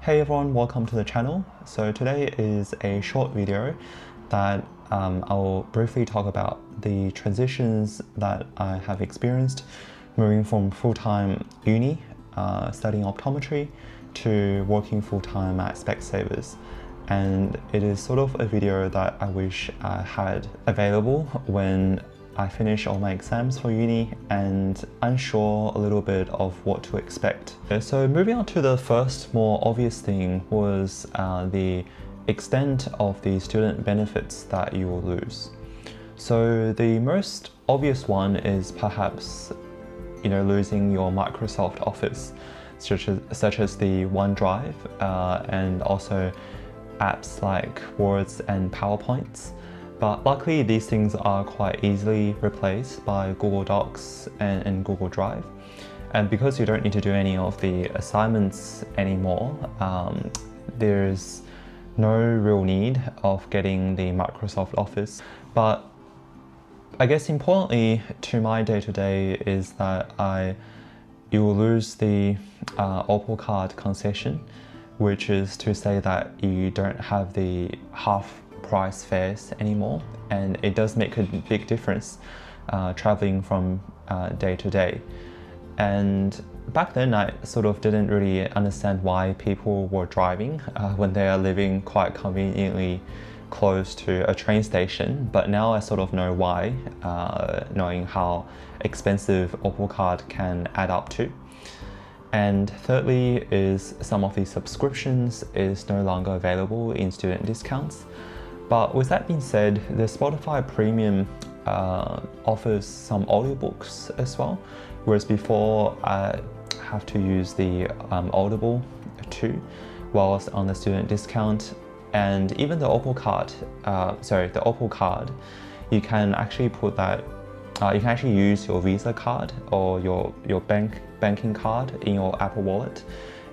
Hey everyone, welcome to the channel. So today is a short video that I'll briefly talk about the transitions that I have experienced moving from full-time uni, studying optometry, to working full-time at Specsavers. And it is sort of a video that I wish I had available when I finish all my exams for uni and unsure a little bit of what to expect. So moving on to the first more obvious thing was the extent of the student benefits that you will lose. So the most obvious one is perhaps losing your Microsoft Office, such as the OneDrive and also apps like Words and PowerPoints. But luckily these things are quite easily replaced by Google Docs and Google Drive. And because you don't need to do any of the assignments anymore, there's no real need of getting the Microsoft Office. But I guess importantly to my day-to-day is that you will lose the OPAL Card Concession, which is to say that you don't have the half price fares anymore, and it does make a big difference traveling from day to day. And back then I sort of didn't really understand why people were driving when they are living quite conveniently close to a train station, but now I sort of know why, knowing how expensive OPAL card can add up to. And thirdly is some of the subscriptions is no longer available in student discounts. But with that being said, the Spotify Premium offers some audiobooks as well, whereas before I have to use the Audible too, whilst on the student discount. And even the OPAL card, you can actually put that, you can actually use your Visa card or your banking card in your Apple Wallet.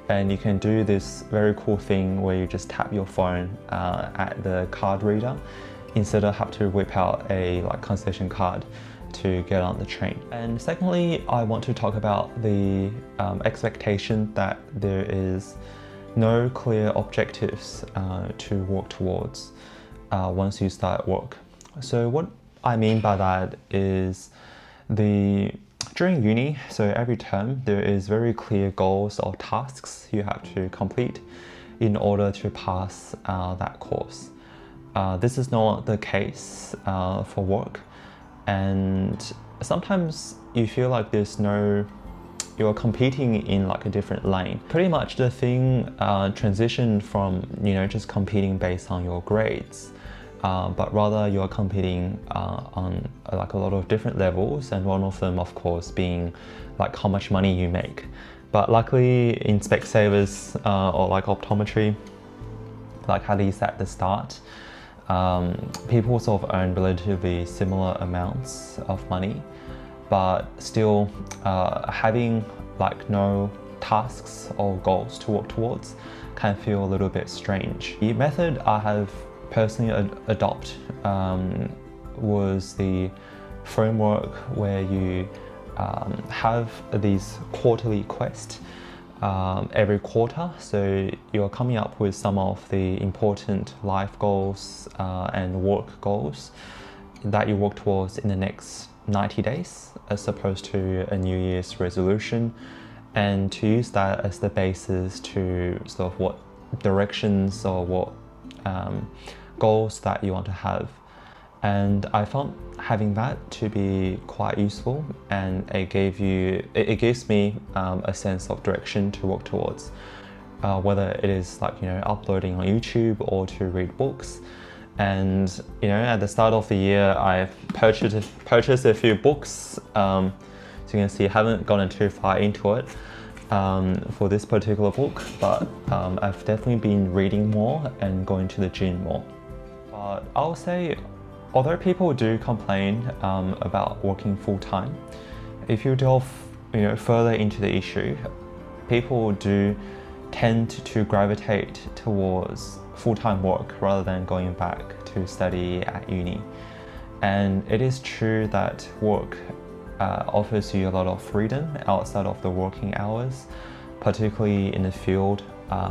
And you can do this very cool thing where you just tap your phone at the card reader instead of have to whip out a concession card to get on the train. And secondly, I want to talk about the expectation that there is no clear objectives to work towards once you start work. So what I mean by that is during uni, so every term, there is very clear goals or tasks you have to complete in order to pass that course. This is not the case for work, and sometimes you feel like you're competing in a different lane. Pretty much the thing transitioned from just competing based on your grades, but rather you're competing on a lot of different levels, and one of them of course being how much money you make. But luckily in Specsavers or optometry, at least at the start, people sort of earn relatively similar amounts of money, but still having no tasks or goals to work towards can feel a little bit strange. The method I have personally adopt was the framework where you have these quarterly quests every quarter. So you're coming up with some of the important life goals and work goals that you work towards in the next 90 days, as opposed to a New Year's resolution, and to use that as the basis to sort of what directions or what goals that you want to have. And I found having that to be quite useful, and it gives me a sense of direction to work towards, whether it is uploading on YouTube or to read books. And at the start of the year I purchased a few books, so you can see I haven't gotten too far into it for this particular book, but I've definitely been reading more and going to the gym more. But I'll say, although people do complain about working full-time, if you delve further into the issue, people do tend to gravitate towards full-time work rather than going back to study at uni. And it is true that work offers you a lot of freedom outside of the working hours, particularly in the field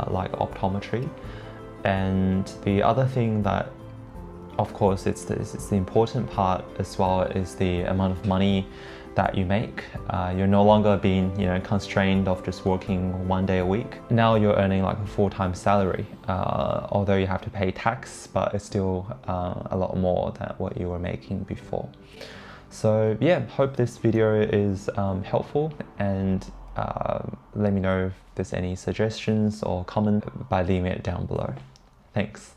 like optometry. And the other thing that, of course, it's the important part as well, is the amount of money that you make. You're no longer being, constrained of just working 1 day a week. Now you're earning like a full-time salary, although you have to pay tax, but it's still a lot more than what you were making before. So yeah, hope this video is helpful, and let me know if there's any suggestions or comment by leaving it down below. Thanks.